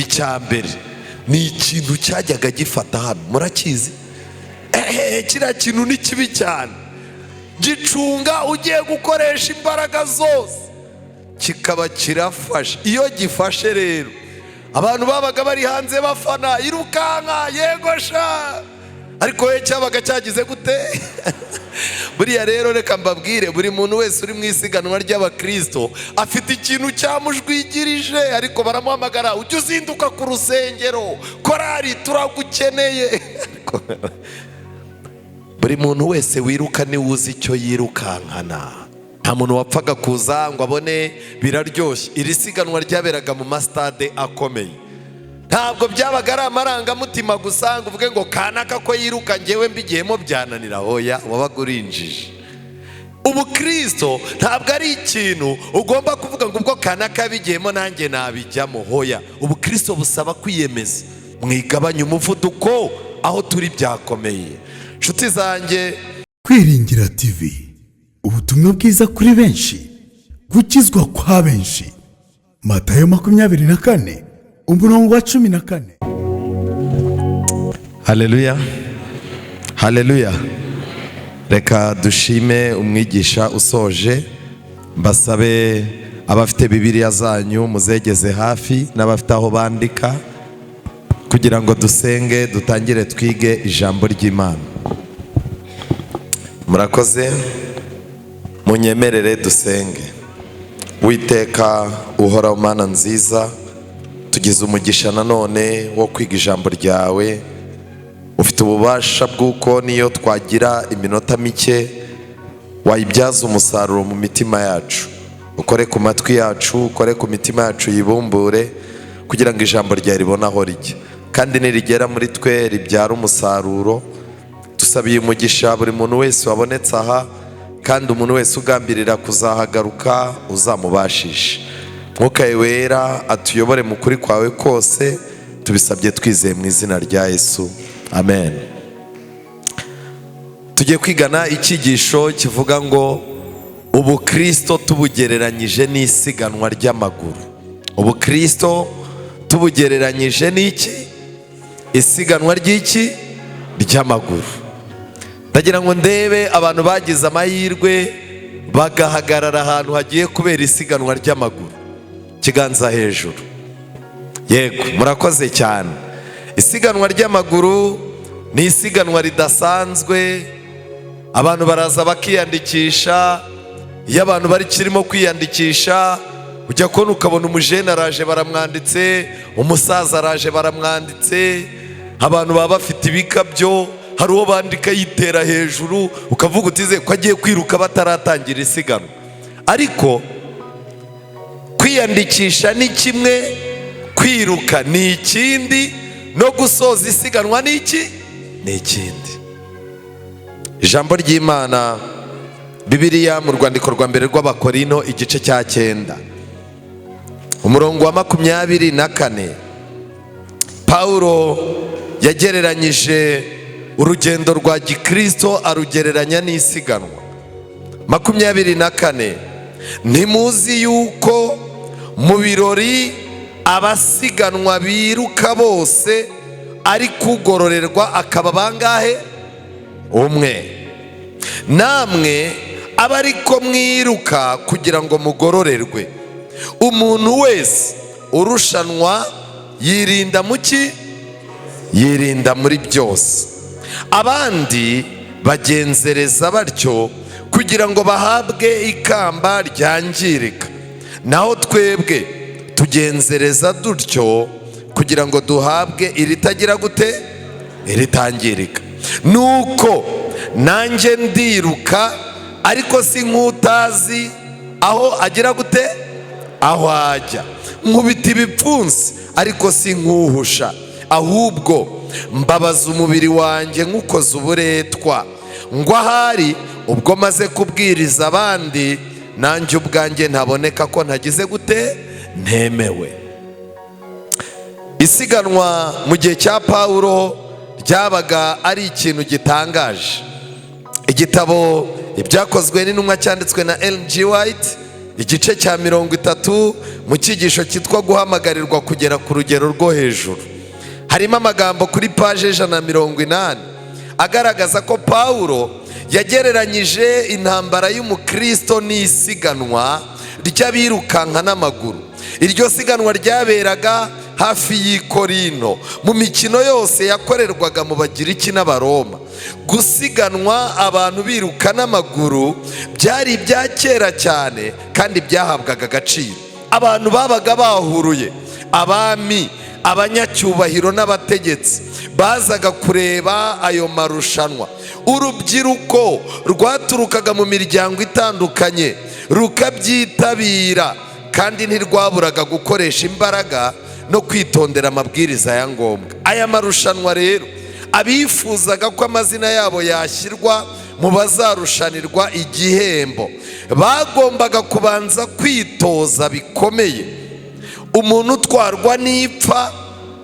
icyambere ni ikintu cyajyaga gifata hano, murakizi? Kiriya kintu ni kibi cyane, gicunga ugiye gukoresha imbaraga zose kikaba kirafashe. Iyo gifashe rero abantu babaga bari hanze bafana, irukanka yegosha, ariko we cyabaga cyagize gute? Buriya rero reka mbabwire, buri muntu wese uri mu isiganwa ry'abakristo afite ikintu cyamujwigirije, ariko baramuhamagara, ujye uzinduka ku rusengero, korari turagukeneye. Buri muntu wese wiruka niwe uzi icyo yirukankana. Nta muntu wapfaga kuza ngo abone biraryoshye. Iri siganwa ryaberaga mu masitade akomeye, ntabwo byabaga ari amarangamutima gusa ngo uvuge ngo kanaka ko yiruka ngewe mbigiyemo byananira. Oya, wabaga urinjije. Ubukristo ntabwo ari ikintu ugomba kuvuga ngo ubwo kanaka bigiyemo nanjye nabijyamo. Hoya, ubukristo busaba kwiyemeza. Mwigabanye umuvuduko, aho turi byakomeye. Nshuti zanjye, Kwiringira TV, ubutumwa bwiza kuri benshi, gukizwa kwa benshi. Matayo 24 umurongo wa 14. Haleluya, haleluya. Reka dushime umwigisha usoje. Mbasabe abafite Bibiliya zanyu muzegeze hafi, n'abafite aho bandika, kugira ngo dusenge, dutangire twige ijambo ry'Imana. Murakoze, munyemerere dusenge. Uwiteka uhoraho Mana nziza, tugize umugisha nanone wo kwiga ijambo ryawe. Ufite ububasha bw'uko niyo twagira iminota mike wayibyaza umusaruro mu mitima yacu. Ukore ku matwi yacu, ukore ku mitima yacu yibumbure, kugira ngo ijambo ryawe ribone aho rijya, kandi nirigera muri twe ribyara umusaruro. Tusabiye umugisha buri muntu wese wabonetse aha, kandi umuntu wese ugambirira kuzahagaruka uzamubashishe. Mwuka wera atuyobore mu kuri kwawe kose, tubisabye twizeye mu izina rya Yesu, amen. Tugiye kwigana icyigisho kivuga ngo ubukristo tubugereranyije n'isiganwa ry'amaguru. Ubukristo tubugereranyije n'iki? Isiganwa ry'iki? Ry'amaguru. Ndagira ngo ndebe abantu bagize amahirwe bagahagarara ahantu hagiye kubera isiganwa ry'amaguru. Kiganza hejuru. Yego, murakoze cyane. Isiganwa ry'amaguru ni isiganwa ridasanzwe. Abantu baraza bakiyandikisha. Iyo abantu bari kirimo kwiyandikisha, ujya kubona ukabona umujene araje baramwanditse, umusaza araje baramwanditse, abantu baba bafite ibikabyo, hari uwo bandika yitera hejuru, ukavuga utize ko agiye kwiruka bataratangira isiganwa. Ariko kwiyandikisha ni kimwe, kwiruka ni ikindi, no gusoza isiganwa ni iki? Ni ikindi. Ijambo ry'Imana, Bibiliya mu rwandiko rwa mbere rw'Abakorino igice cya 9 umurongo wa 24, Paulo yagereranyije urugendo rwa gikristo arugereranya n'isiganwa. 24, ntimuzi yuko mu birori abasiganwa biruka bose, ari kugororerwa akaba bangahe? Umwe. Namwe aba ariko mwiruka kugira ngo mugororerwe. Umuntu wese urushanwa yirinda muki? Yirinda muri byose. Abandi bagenzereza batyo kugira ngo bahabwe ikamba ryangirika, naho twebwe tugenzereza dutyo kugira ngo duhabwe iritagira gute? Iritangirika. Nuko nanjye ndiruka, ariko si nk'utazi aho agira gute? Aho ajya. Nkubita ibipfunsi, ariko si nk'uhusha, ahubwo mbabaza umubiri wanjye nk'ukoze uburetwa, ngo ahari ubwo maze kubwiriza abandi, nanjye ubwanjye ntaboneka ko ntagize gute? Ntemewe. Isiganwa mu gihe cya Paulo ryabaga ari ikintu gitangaje. Igitabo ibyakozwe n'intumwa cyanditswe na Ellen G. White igice cya 30 mu cyigisho cyitwa guhamagarirwa kugera ku rugero rwo hejuru. Harimo amagambo kuri paje 180 agaragaza ko Pawulo yagereranyije intambara y'umukristo n'isiganwa ry'abirukanka n'amaguru. Iryo siganwa ryaberaga hafi y'Ikorinto mu mikino yose yakorerwaga mu Bagiriki n'Abaroma. Gusiganwa abantu biruka n'amaguru byari ibya kera cyane kandi byahabwaga agaciro. Abantu babaga bahuruye, abami, abanyacyubahiro n'abategetsi bazaga kureba ayo marushanwa. Urubyiruko rwaturukaga mu miryango itandukanye rukabyitabira, kandi ntirwaburaga gukoresha imbaraga no kwitondera amabwiriza ya ngombwa. Aya marushanwa rero, abifuzaga ko amazina yabo yashyirwa mu bazarushanirwa igihembo bagombaga kubanza kwitoza bikomeye. Umuntu utwarwa n'ipfa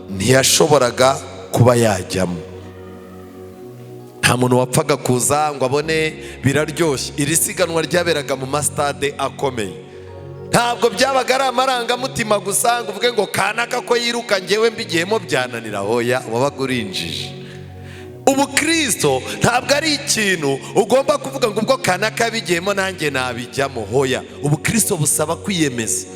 ntiyashoboraga kuba yajyamo. Nta muntu wapfaga kuza ngo abone biraryoshye. Iri siganwa ryaberaga mu mastade akomeye. Ntabwo byabaga ari amarangamutima gusa ngo uvuge ngo kanaka ko yiruka ngewe mbigiyemo byananira. Hoya, wabaga urinjije. Ubukristo ntabwo ari ikintu ugomba kuvuga ngo ubwo kanaka bigiyemo nanjye nabijyamo. Hoya, ubukristo busaba kwiyemeza.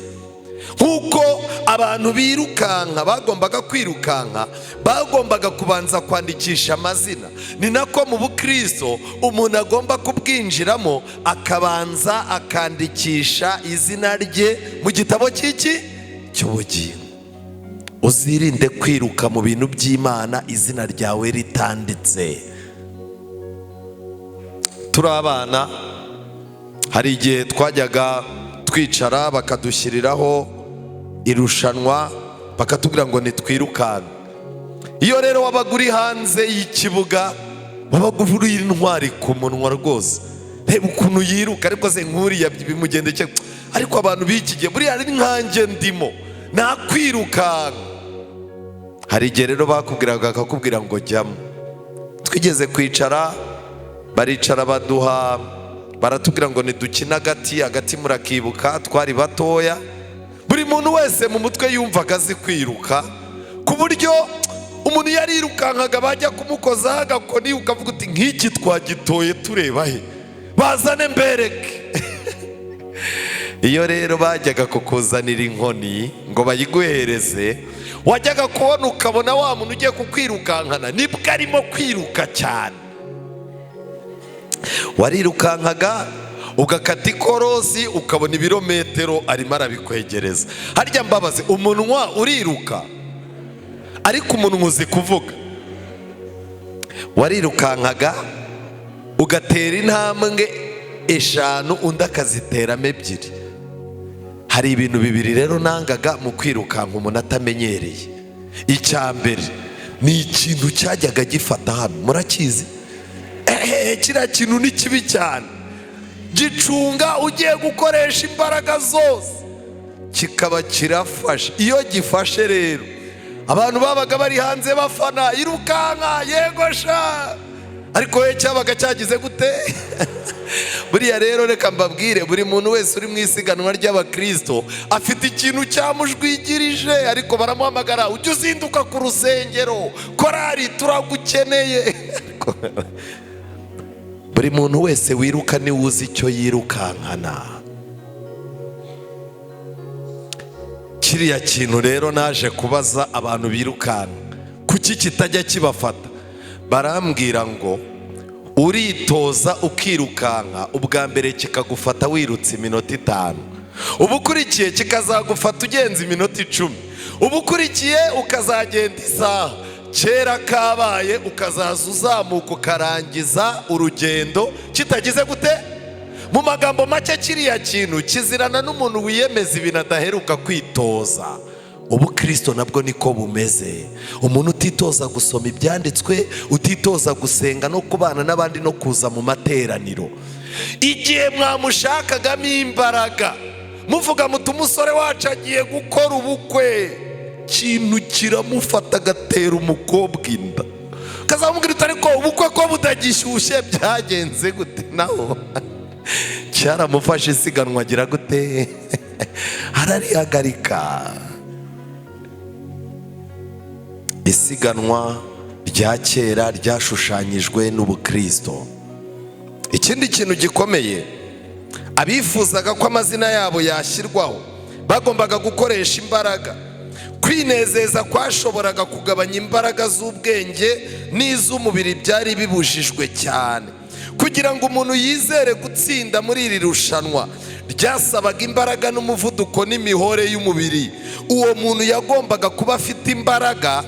Nkuko abantu birukanka bagombaga kwirukanka, bagombaga kubanza kwandikisha amazina, ni nako mu bukristo umuntu agomba kubwinjiramo akabanza akandikisha izina rye mu gitabo cy'ubugingo. Uzirinde kwiruka mu bintu by'Imana izina ryawe ritanditse. Turi abana, hari igihe twajyaga twicara bakadushyiriraho irushanwa bakatubwira ngo nitwirukanke. Iyo rero wabaga uri hanze y'ikibuga wabaga uri intwari ku munwa rwose. Reba ukuntu yiruka, ariko se nkuriya bimugendekeye. Ariko abantu b'iki gihe buriya ari nkanjye ndimo nakwirukanka. Hari igihe rero bakakubwira ngo jyamo. Twigeze kwicara, baricara baduha, baratubwira ngo nidukina agati murakibuka, twari batoya. Buri muntu wese mu mutwe yumvaga azi kwiruka, ku buryo umuntu yarirukankaga bajya kumukozaho agakoni ukavuga uti nk'iki twagitoye tureba he, bazane mbereke. Iyo rero bajyaga kukuzanira inkoni ngo bayiguhereze, wajyaga kubona ukabona wa muntu ugiye kukwirukankana nibwo arimo kwiruka cyane. Warirukankaga ugakata ikorosi ukabona ibirometero arimo arabikwegereza. Harya mbabaze, umunwa uriruka ariko umunwa uzi kuvuga. Warirukankaga ugatera intambwe 5 undi akaziteramo 2. Hari ibintu bibiri rero nangaga mu kwirukanka umuntu atamenyereye. Icya mbere ni ikintu cyajyaga gifata hano, murakizi? Kiriya kintu ni kibi cyane, gicunga ugiye gukoresha imbaraga zose kikaba kirafashe. Iyo gifashe rero abantu babaga bari hanze bafana, irukanka yegosha, ariko we cyabaga cyagize gute? Buriya rero reka mbabwire, buri muntu wese uri mu isiganwa ry'abakristo afite ikintu cyamujwigirije, ariko baramuhamagara, ujye uzinduka ku rusengero, korari turagukeneye. Buri muntu wese wiruka ni uzi icyo yirukankana. Kiriya kintu rero naje kubaza abantu birukanka, kuki kitajya kibafata? Barambwira ngo uritoza ukirukanka, ubwa mbere kikagufata wirutse iminota 5, ubukurikiye kikazagufata ugenza iminota 10, ubukurikiye ukazagenda isaha. Kera kabaye ukazaza uzamuka ukarangiza urugendo kitagize gute? Mu magambo make, kiriya kintu kizirana n'umuntu wiyemeza ibintu adaheruka kwitoza. Ubukristo nabwo niko bumeze. Umuntu utitoza gusoma ibyanditswe, utitoza gusenga no kubana n'abandi no kuza mu materaniro, igihe mwamushakagamo imbaraga muvuga muti umusore wacu agiye gukora ubukwe, kintu kiramufata agatera umukobwa inda, kazamubwira uti ariko ubukwe ko budagishyushye byagenze gute? Naho cyaramufashe isiganwa agira gute ararihagarika. Isiganwa rya kera ryashushanyijwe n'ubukristo. Ikindi kintu gikomeye, abifuzaga ko amazina yabo yashyirwaho bagombaga gukoresha imbaraga. Kwinezeza kwashoboraga kugabanya imbaraga z'ubwenge n'iz'umubiri byari bibujijwe cyane. Kugira ngo umuntu yizere gutsinda muri iri rushanwa ryasabaga imbaraga n'umuvuduko n'imihore y'umubiri. Uwo muntu yagombaga kuba afite imbaraga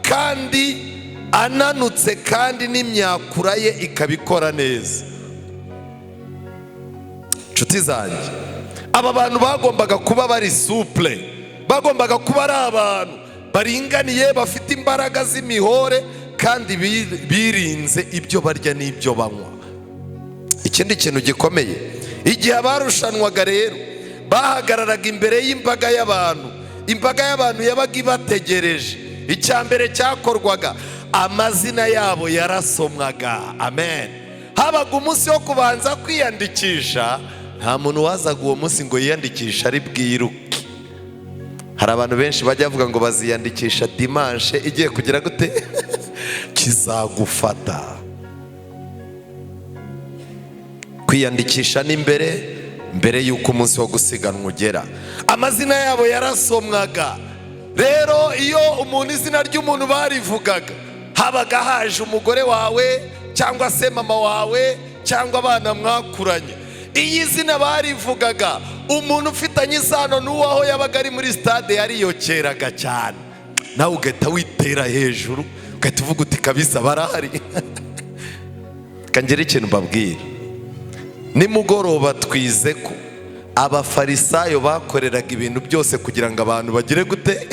kandi ananutse, kandi n'imyakura ye ikabikora neza. Nshuti zanjye, aba bantu bagombaga kuba bari souple, bagombaga kuba ari abantu baringaniye, bafite imbaraga z'imihore kandi birinze ibyo barya n'ibyo banywa. Ikindi kintu gikomeye, igihe abarushanwaga rero bahagararaga imbere y'imbaga y'abantu, imbaga y'abantu yabaga ibategereje. Icyambere cyakorwaga, amazina yabo yarasomwaga. Amen. Habaga umunsi wo kubanza kwiyandikisha. Nta muntu wazaga uwo munsi ngo yiyandikishe ari bwiruke. Hari abantu benshi bajya bavuga ngo baziyandikisha dimanche igiye kugira gute kizagufata. Kwiyandikisha ni mbere y'uko umunsi wo gusiganwa ugera. Amazina yabo yarasomwaga. Rero iyo umuntu izina ry'umuntu barivugaga, habaga haje umugore wawe cyangwa se mama wawe cyangwa abana mwakuranye. Iyi zina barivugaga, umuntu ufitanye isano n'uwaho yabaga ari muri stade yariyokeraga cyane. Nawe ugahita witera hejuru, ugahita uvuga uti kabisa barahari. Kangera ikintu mbabwira, nimugoroba twize ko abafarisayo bakoreraga ibintu byose kugira ngo abantu bagire gute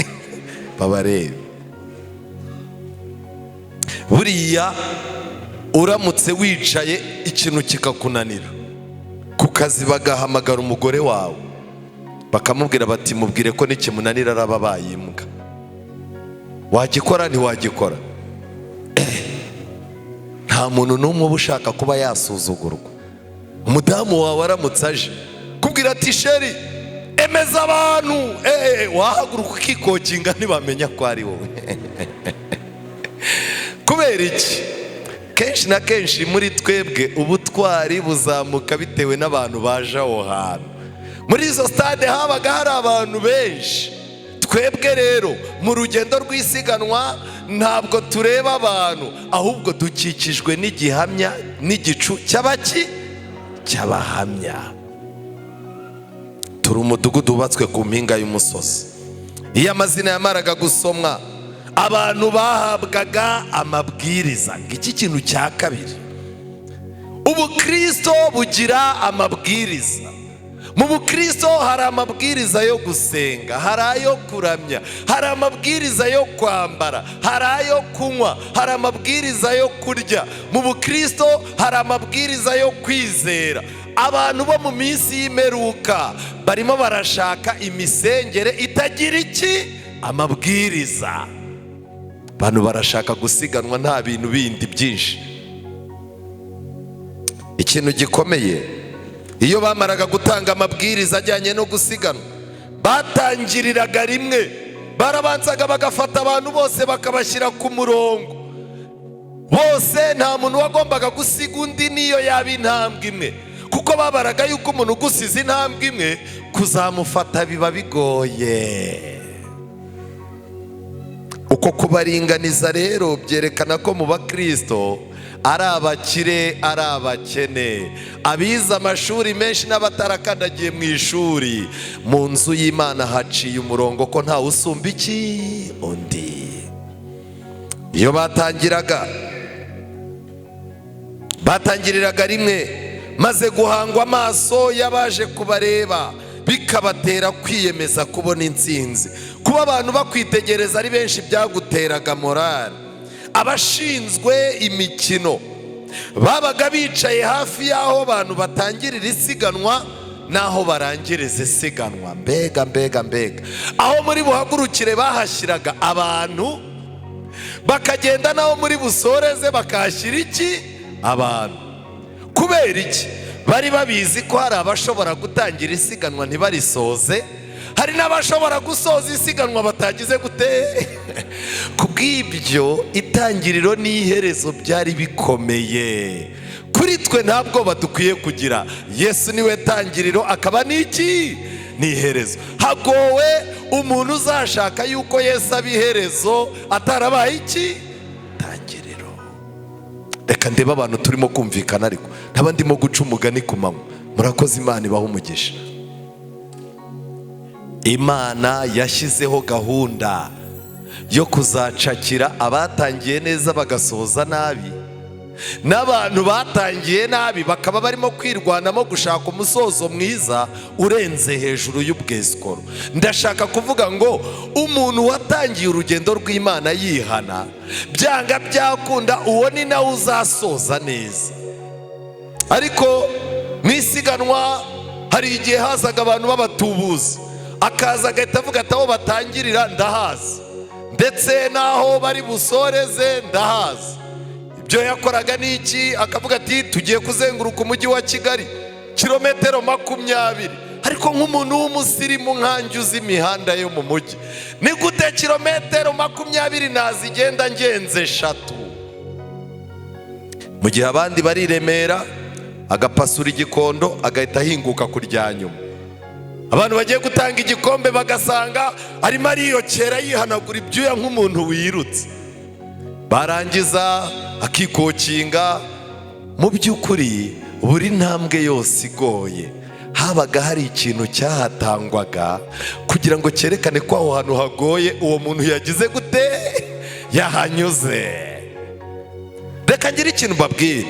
babarebe. Buriya uramutse wicaye ikintu kikakunanira ku kazi, bagahamagara umugore wawe bakamubwira bati mubwire ko nikimunanira araba bayimbwa, wagikora ntiwagikora? Nta muntu n'umwe uba ushaka kuba yasuzugurwa. Umudamu wawe aramutse aje kubwira ati sheri emeza abantu, wahaguruka ukikokinga ntibamenya ko ari wowe. Kubera iki? Kenshi na kenshi muri twebwe ubutwari buzamuka bitewe n'abantu baje aho hantu. Muri izo stade habaga hari abantu benshi. Twebwe rero mu rugendo rw'isiganwa ntabwo tureba abantu, ahubwo dukikijwe n'igihamya n'igicu cy'abahamya. Turi umudugudu wubatswe ku mpinga y'umusozi. Iyo amazina yamaraga gusomwa, abantu bahabwaga amabwiriza. Iki kintu cya kabiri, ubukristo bugira amabwiriza. Mu bukristo hari amabwiriza yo gusenga, hari ayo kuramya, hari amabwiriza yo kwambara, hari ayo kunywa, hari amabwiriza yo kurya. Mu bukristo hari amabwiriza yo kwizera. Abantu bo mu minsi y'imperuka barimo barashaka imisengere itagira amabwiriza. Abantu barashaka gusiganwa nta bintu bindi byinshi. Ikintu gikomeye, iyo bamaraga gutanga amabwiriza ajyanye no gusiganwa, batangiriraga rimwe. Barabanzaga bagafata abantu bose bakabashyira ku murongo. Bose nta muntu wagombaga gusiga undi niyo yaba intambwe imwe, kuko babaraga yuko umuntu ugusize intambwe imwe kuzamufata biba bigoye. Uko kubaringaniza rero byerekana ko mu bakristo ari abakire ari abakene, abize amashuri menshi n'abatarakandagiye mu ishuri. Mu nzu y'Imana haciye umurongo ko ntawe usumba undi. Iyo batangiriraga rimwe, maze guhangwa amaso y'abaje kubareba bikabatera kwiyemeza kubona intsinzi. Kuba abantu bakwitegereza ari benshi byaguteraga morale. Abashinzwe imikino babaga bicaye hafi y'aho abantu batangirira isiganwa n'aho barangiriza isiganwa. Mbega aho muri buhagurukire bahashyiraga abantu, bakagenda n'aho muri busoreze bakahashyira abantu. Kubera iki? bari babizi ko hari abashobora gutangira isiganwa ntibarisoze, hari n'abashobora gusoza isiganwa batagize gute. Kubw'ibyo itangiriro n'iherezo byari bikomeye kuri twe, ntabwo badukwiye kugira. Yesu niwe tangiriro akaba n'iki n'iherezo. Hagowe umuntu uzashaka yuko Yesu abiherezo atarabaye iki tangiriro. Reka ndeba abantu turimo kumvikana, ariko ntaba ndimo guca umugani ku manywa. Murakoze, Imana ibahe umugisha. Imana yashyizeho gahunda yo kuzacakira abatangiye neza bagasoza nabi, n'abantu batangiye nabi bakaba barimo kwirwanamo gushaka umusozo mwiza urenze hejuru y'ubwesukoro. Ndashaka kuvuga ngo umuntu watangiye urugendo rw'Imana yihana, byanga byakunda uwo ni nawe uzasoza neza. Ariko mu isiganwa hari igihe hazaga abantu b'abatubuzi, akaza agahita avuga ati aho batangirira ndahazi, ndetse n'aho bari busoreze ndahazi. Ibyo yakoraga n'iki? Akavuga ati tugiye kuzenguruka umujyi wa Kigali kilometero 20. Ariko nk'umuntu w'umusirimu nkanjye uzi imihanda yo mu mujyi, ni gute kilometero 20 nazigenda ngenze 3? Mu gihe abandi bari Remera agapasura igikondo agahita ahinguka kurya nyuma. Abantu bagiye gutanga igikombe bagasanga arimo ariyokera yihanagura ibyuya nk'umuntu wirutse, barangiza akikokinga. Mu by'ukuri buri ntambwe yose igoye habaga hari ikintu cyahatangwaga kugira ngo cyerekane ko aho hantu hagoye uwo muntu yagize gute, yahanyuze. Reka ngire ikintu mbabwire,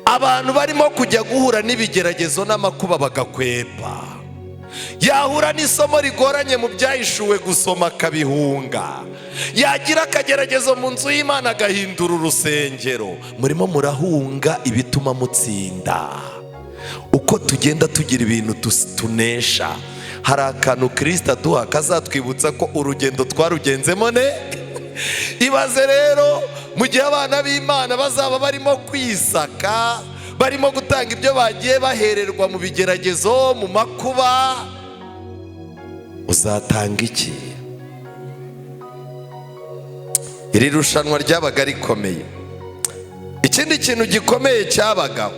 abantu barimo kujya guhura n'ibigeragezo n'amakuba bagakwepa, yahura n'isomo rigoranye mu byahishuwe gusoma akabihunga, yagira akageragezo mu nzu y'Imana agahindura urusengero. Murimo murahunga ibituma mutsinda. Uko tugenda tugira ibintu tunesha, hari akantu Kristo aduha kazatwibutsa ko urugendo twarugenzemo ne. Ibaze rero mu gihe abana b'Imana bazaba barimo kwisaka, barimo gutanga ibyo bagiye bahererwa mu bigeragezo, mu makuba, uzatanga iki? Iri rushanwa ryabaga rikomeye. Ikindi kintu gikomeye cyabagaho,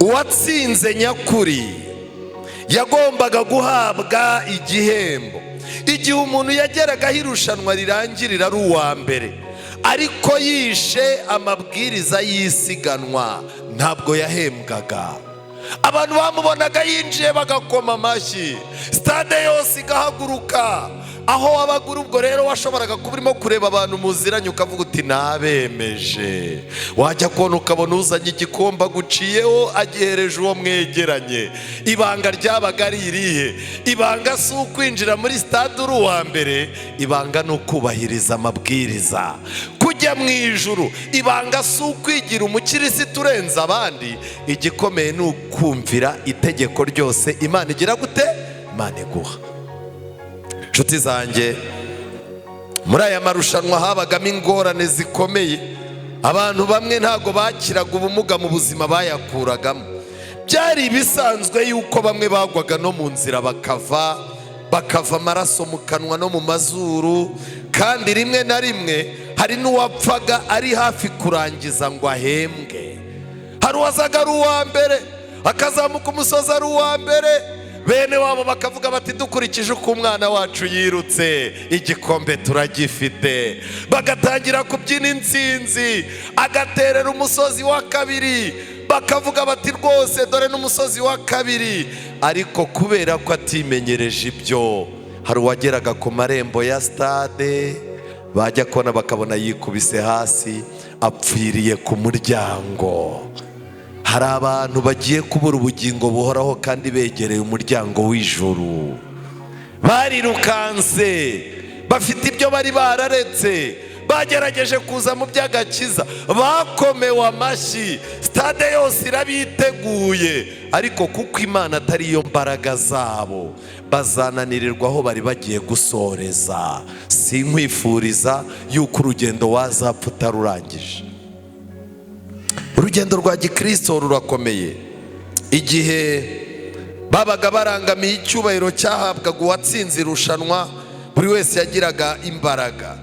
uwatsinze nyakuri yagombaga guhabwa igihembo. Igihe umuntu yageragaho irushanwa rirangirira ari uwa mbere, ariko yishe amabwiriza y'isiganwa, ntabwo yahembwaga. Abantu bamubonaga yinjiye bagakoma amashyi, stade yose igahaguruka. Aho abaguru ubwo rero washoboraga kuba urimo kureba abantu muziranye ukavuga uti nabemeje. Wajya kubona ukabona uzanye igikombe aguciyeho agihereje uwo mwegeranye. Ibanga ryabaga ari irihe? Ibanga si ukwinjira muri stade uri uwa mbere, ibanga ni ukubahiriza amabwiriza. Kujya mu ijuru, ibanga si ukwigira umukirisitu urenze abandi, igikomeye ni ukumvira itegeko ryose Imana igira gute, Imana iguha. Nshuti zanjye, muri aya marushanwa habagamo ingorane zikomeye. Abantu bamwe ntago bakiraga ubumuga mu buzima bayakuragamo. Byari bisanzwe yuko bamwe bagwaga no mu nzira bakava amaraso mu kanwa no mu mazuru, kandi rimwe na rimwe hari n'uwapfaga ari hafi kurangiza ngo ahembwe. Hari uwazaga ari uwa mbere akazamuka umusozi ari uwa mbere, bene wabo bakavuga bati dukurikije uko umwana wacu yirutse igikombe turagifite. Bagatangira kubyina intsinzi, agaterera umusozi wa kabiri, bakavuga bati rwose dore n'umusozi wa kabiri. Ariko kubera ko atimenyereje ibyo, hari uwageraga ku marembo ya stade, bajya kubona bakabona yikubise hasi apfiriye ku muryango. Hari abantu bagiye kubura ubugingo buhoraho kandi begereye umuryango w'ijuru. Barirukanse, bafite ibyo bari bararetse, bagerageje kuza mu by'agakiza, bakomewe amashyi, stade yose irabiteguye. Ariko kuko Imana atari yo mbaraga zabo, bazananirirwa aho bari bagiye gusoreza. Sinkwifuriza yuko urugendo wazapfa utarurangije. urugendo rwa gikristo rurakomeye. Igihe babaga barangamiye icyubahiro cyahabwaga uwatsinze irushanwa, buri wese yagiraga imbaraga.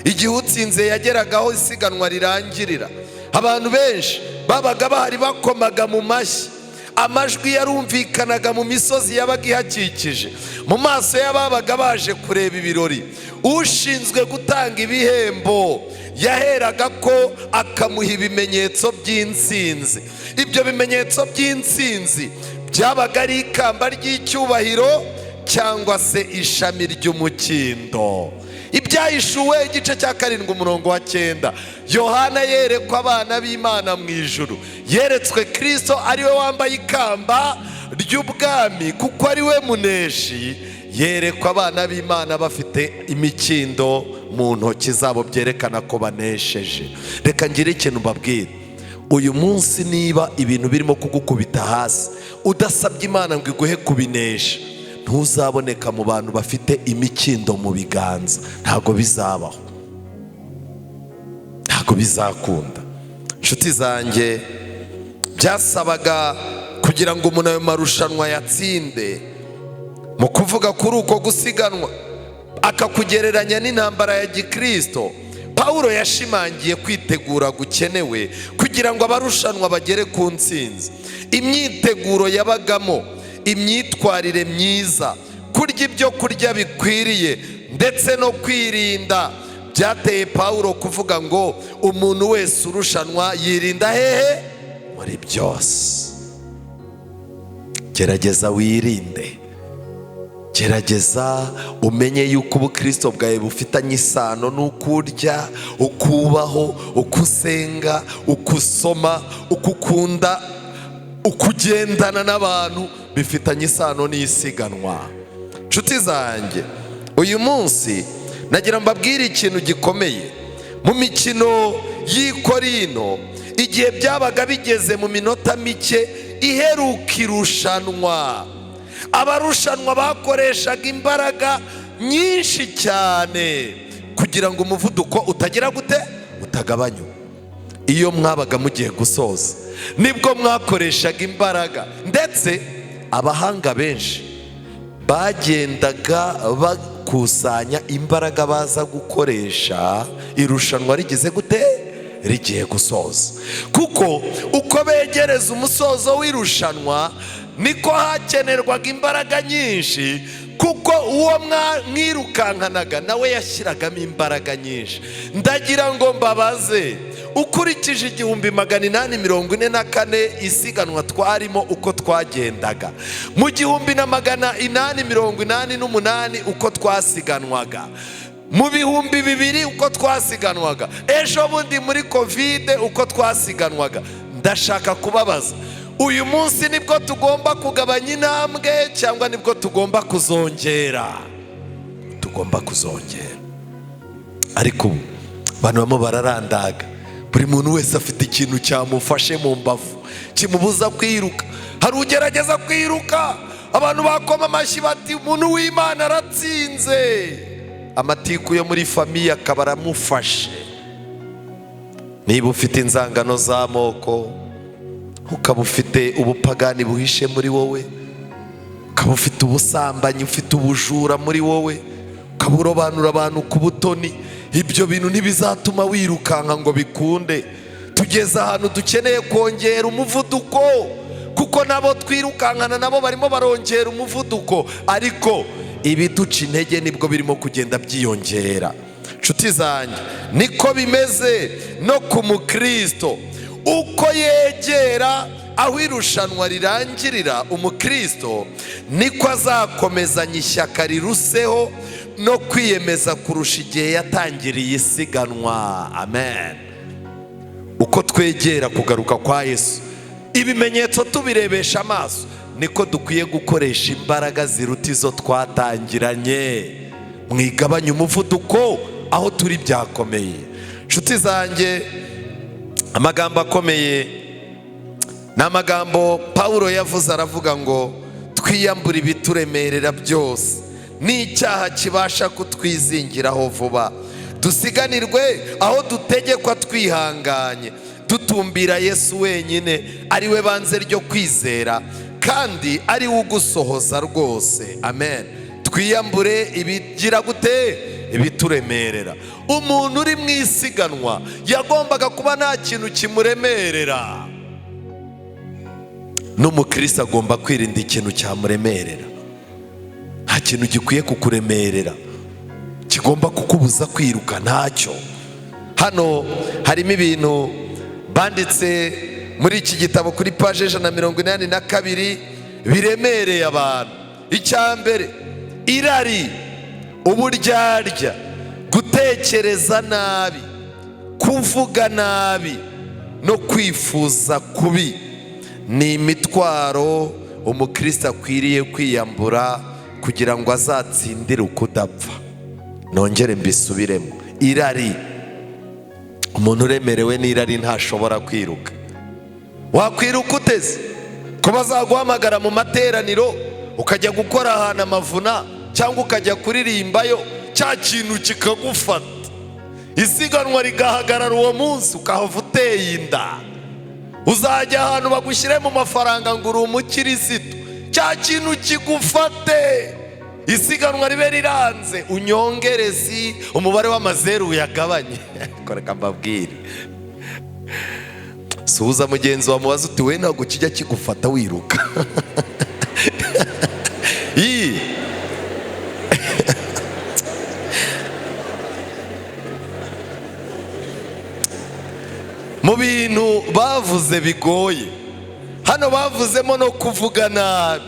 Igihe utsinze yageragaho isiganwa rirangirira, abantu benshi babaga bahari bakomaga mu mashyi, amajwi yarumvikanaga mu misozi yabaga ihakikije, mu maso y'ababaga baje kureba ibirori. Ushinzwe gutanga ibihembo yaheraga ko akamuha ibimenyetso by'intsinzi. Ibyo bimenyetso by'intsinzi byabaga ari ikamba ry'icyubahiro cyangwa se ishami ry'umukindo. Ibyahishuwe igice cya 7 umurongo wa 9, Yohana yerekwa abana b'Imana mu ijuru. Yeretswe Kristo ariwe wambaye ikamba ry'ubwami kuko ariwe muneshi. Yerekwa abana b'Imana bafite imikindo mu ntoki zabo byerekana ko banesheje. Reka ngire ikintu mbabwira, uyu munsi niba ibintu birimo kugukubita hasi udasabye Imana ngo iguhe kubinesha, ntuzaboneka mu bantu bafite imikindo mu biganza. Ntago bizabaho, ntago bizakunda. Inshuti zanjye, byasabaga kugira ngo umuntu ayo marushanwa yatsinde, mu kuvuga kuri uko gusiganwa akakugereranya n'intambara ya gikristo, Pawulo yashimangiye kwitegura gukenewe kugira ngo abarushanwa bagere ku ntsinzi. Imyiteguro yabagamo imyitwarire myiza, kurya ibyo kurya bikwiriye ndetse no kwirinda. Byateye Pawulo kuvuga ngo umuntu wese urushanwa yirinda hehe? Muri byose. Gerageza wirinde, gerageza umenye yuko ubukristo bwawe bufitanye isano n'ukurya, ukubaho, ukusenga, ukusoma, ukukunda, ukugendana n'abantu, bifitanye isano n'isiganwa. Nshuti zanjye, uyu munsi nagira mbabwire ikintu gikomeye. Mu mikino y'Ikorino, igihe byabaga bigeze mu minota mike iheruka irushanwa, abarushanwa bakoreshaga imbaraga nyinshi cyane kugira ngo umuvuduko utagira gute? Utagabanyuka. Iyo mwabaga mugiye gusoza nibwo mwakoreshaga imbaraga, ndetse abahanga benshi bagendaga bakusanya imbaraga baza gukoresha irushanwa rigeze gute? Rigiye gusoza. Kuko uko begereza umusozo w'irushanwa niko hakenerwaga imbaraga nyinshi, kuko uwo mwirukankanaga nawe yashyiragamo imbaraga nyinshi. Ndagira ngo mbabaze, ukurikije 1844 isiganwa twarimo uko twagendaga, mu 1888 uko twasiganwaga, mu 2000 uko twasiganwaga, ejo bundi muri covid uko twasiganwaga, ndashaka kubabaza, uyu munsi nibwo tugomba kugabanya intambwe cyangwa nibwo tugomba kuzongera? Tugomba kuzongera. Ariko abantu bamo bararandaga, buri muntu wese afite ikintu cyamufashe mu mbavu kimubuza kwiruka. Hari ugerageza kwiruka, abantu bakoma amashyi bati umuntu w'Imana aratsinze, amatiku yo muri famiye akaba aramufashe. Niba ufite inzangano z'amoko, ukaba ufite ubupagani buhishe muri wowe, ukaba ufite ubusambanyi, ufite ubujura muri wowe, ukaba urobanura abantu ku butoni, ibyo bintu ntibizatuma wirukanka ngo bikunde. Tugeze ahantu dukeneye kongera umuvuduko, kuko nabo twirukankana nabo barimo barongera umuvuduko, ariko ibiduca intege nibwo birimo kugenda byiyongera. Nshuti zanjye, niko bimeze no ku mukristo. Uko yegera aho irushanwa rirangirira umukristo, niko azakomezanya ishyaka riruseho no kwiyemeza kurusha igihe yatangiriye isiganwa. Amen. Uko twegera kugaruka kwa Yesu, ibimenyetso tubirebesha amaso, niko dukwiye gukoresha imbaraga ziruta izo twatangiranye. Mwigabanye umuvuduko aho turi byakomeye. Nshuti zanjye, amagambo akomeye ni amagambo Pawulo yavuze, aravuga ngo twiyambure ibituremerera byose n'icyaha kibasha kutwizingiraho vuba, dusiganirwe aho dutegekwa twihanganye dutumbira Yesu wenyine ari we banze ryo kwizera kandi ari we ugusohoza rwose. Amen. Twiyambure ibigira gute? Ibituremerera. Umuntu uri mu isiganwa yagombaga kuba nta kintu kimuremerera. N'umukristo agomba kwirinda ikintu cyamuremerera. Nta kintu gikwiye kukuremerera kigomba kukubuza kwiruka, ntacyo. Hano harimo ibintu banditse muri iki gitabo kuri page 182 biremereye abantu. Icyambere, irari, uburyarya, gutekereza nabi, kuvuga nabi no kwifuza kubi ni imitwaro umukristo akwiriye kwiyambura kugira ngo azatsindire ukudapfa. Nongere mbisubiremo, irari. Umuntu uremerewe n'irari ntashobora kwiruka. Wakwiruka uteze ko bazaguhamagara mu materaniro ukajya gukora ahantu amavuna cyangwa ukajya kuririmbayo, cya kintu kikagufata, isiganwa rigahagarara uwo munsi ukahava uteye inda. Uzajya ahantu bagushyire mu mafaranga ngo uri umukirisitu, cya kintu kigufate, isiganwa ribe riranze, unyongerezi umubare w'amazeru uyagabanye. Koreka mbabwire, suhuza mugenzi wa mubaza uti we ntabwo kijya kigufata wiruka. Mu bintu bavuze bigoye hano bavuzemo no kuvuga nabi.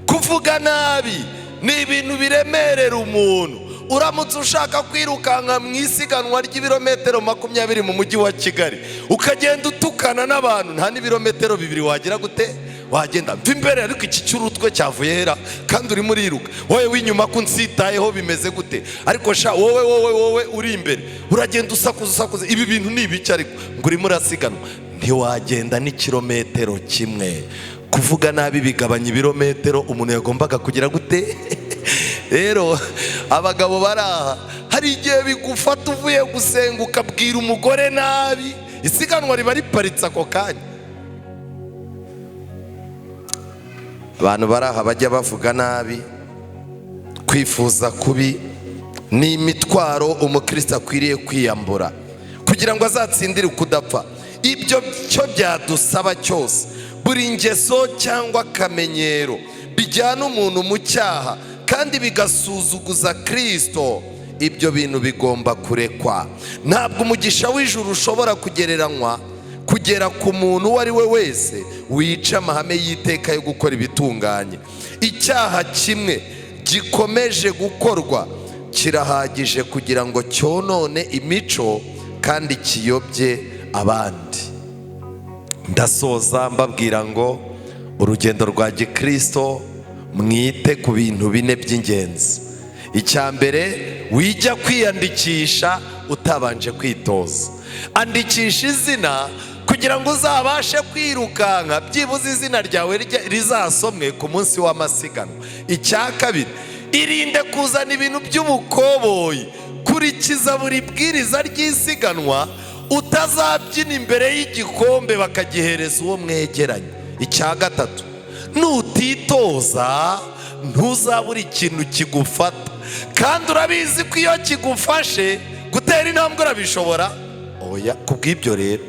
Kuvuga nabi ni ibintu biremerera umuntu. Uramutse ushaka kwirukanka mu isiganwa ry'ibirometero 20 mu mujyi wa Kigali ukagenda utukana n'abantu, nta n'ibirometero 2 wagira gute wagenda mva imbere, ariko iki cy'urutwe cyavuye hera kandi uri muriruka. Wowe w'inyuma ko nsitayeho bimeze gute? Ariko sha wowe uri imbere uragenda usakuza. Ibi bintu ni ibiki? Ariko ngo urimo urasiganwa ntiwagenda n'ikirometero kimwe. Kuvuga nabi bigabanya ibirometero umuntu yagombaga kugira gute? Rero abagabo baraha, hari igihe bigufata uvuye gusenga ukabwira umugore nabi, isiganwa riba riparitse ako kanya. Abantu baraha bajya bavuga nabi, kwifuza kubi ni imitwaro umukristo akwiriye kwiyambura kugira ngo azatsindire ukudapfa. Ibyo cyo byadusaba cyose, buri ngeso cyangwa akamenyero bijyana umuntu mu cyaha kandi bigasuzuguza Kristo, ibyo bintu bigomba kurekwa. Ntabwo umugisha w'ijuru ushobora kugera ku muntu uwo ari we wese wica amahame y'iteka yo gukora ibitunganye. Icyaha kimwe gikomeje gukorwa kirahagije kugira ngo cyonone imico kandi kiyobye abandi. Ndasoza mbabwira ngo urugendo rwa gikristo mwite ku bintu 4 by'ingenzi. Icyambere, wijya kwiyandikisha utabanje kwitoza. Andikisha izina kugira ngo uzabashe kwirukanka byibuze izina ryawe rizasomwe ku munsi w'amasiganwa. Icya kabiri, irinde kuzana ibintu by'ubukoboyi. Kurikiza buri bwiriza ry'isiganwa, utazabyina imbere y'igikombe bakagihereza uwo mwegeranye. Icya gatatu, nutitoza ntuzabura ikintu kigufata, kandi urabizi ko iyo kigufashe gutera intambwe urabishobora. Oya, kubw'ibyo rero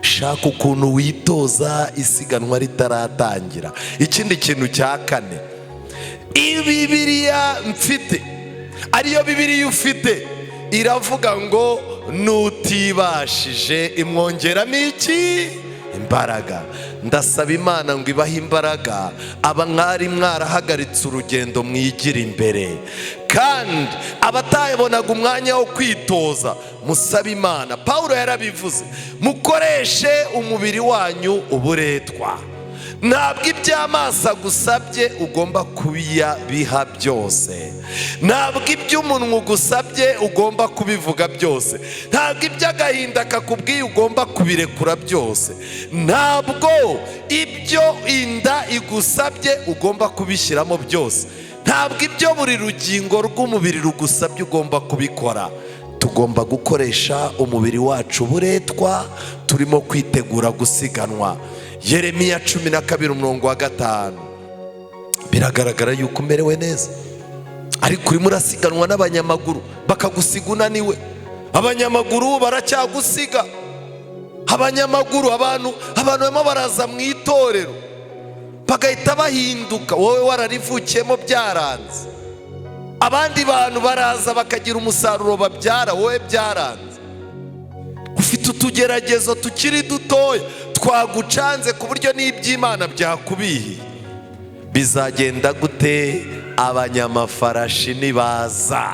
shaka ukuntu witoza isiganwa ritaratangira. Ikindi kintu cya kane, Bibiliya mfite ariyo Bibiliya ufite iravuga ngo nutibashije imwongeramo iki? Imbaraga. Ndasaba Imana ngo ibahe imbaraga aba mwari mwarahagaritse urugendo mwigira imbere, kandi abatabonaga umwanya wo kwitoza musaba Imana. Paulo yarabivuze, mukoreshe umubiri wanyu uburetwa. Ntabwo iby'amaso agusabye ugomba kubiha byose, ntabwo iby'umunwa ugusabye ugomba kubivuga byose, ntabwo iby'agahinda kakubwiye ugomba kubirekura byose, ntabwo ibyo inda igusabye ugomba kubishyiramo byose, ntabwo ibyo buri rugingo rw'umubiri rugusabye ugomba kubikora. tugomba gukoresha umubiri wacu buretwa turimo kwitegura gusiganwa. Yeremiya 12:5 biragaragara yuko umerewe neza, ariko urimo urasiganwa n'abanyamaguru bakagusiga unaniwe. Abanyamaguru baracyagusiga. Abanyamaguru, abantu barimo baraza mu itorero bagahita bahinduka, wowe wararivukiyemo byaranze. Abandi bantu baraza bakagira umusaruro babyara, wowe byaranze. Ufite utugeragezo tukiri dutoya twagucanze ku buryo n'iby'Imana byakubihiye. Bizagenda gute? Abanyamafarashi nibaza.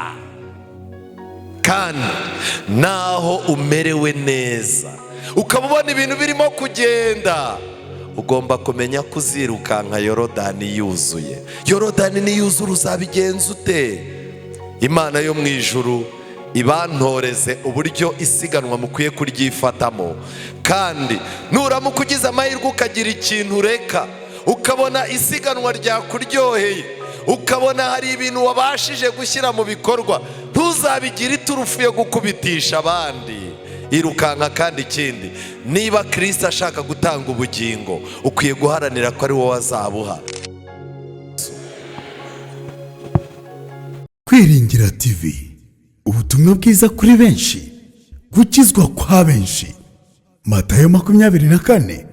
Kandi naho umerewe neza ukaba ubona ibintu birimo kugenda, ugomba kumenya kuzirukanka Yorodani yuzuye. Yorodani niyuzura uzabigenza ute? Imana yo mu ijuru ibantoreze uburyo isiganwa mukwiye kuryifatamo. Kandi nuramuka ugize amahirwe ukagira ikintu ureka, ukabona isiganwa ryakuryoheye, ukabona hari ibintu wabashije gushyira mu bikorwa, ntuzabigire iturufu yo gukubitisha abandi. Irukanka. Kandi ikindi, niba Kristo ashaka gutanga ubugingo, ukwiye guharanira ko ari wowe azabuha. Kwiringira TV, ubutumwa bwiza kuri benshi, gukizwa kwa benshi. Matayo 24:14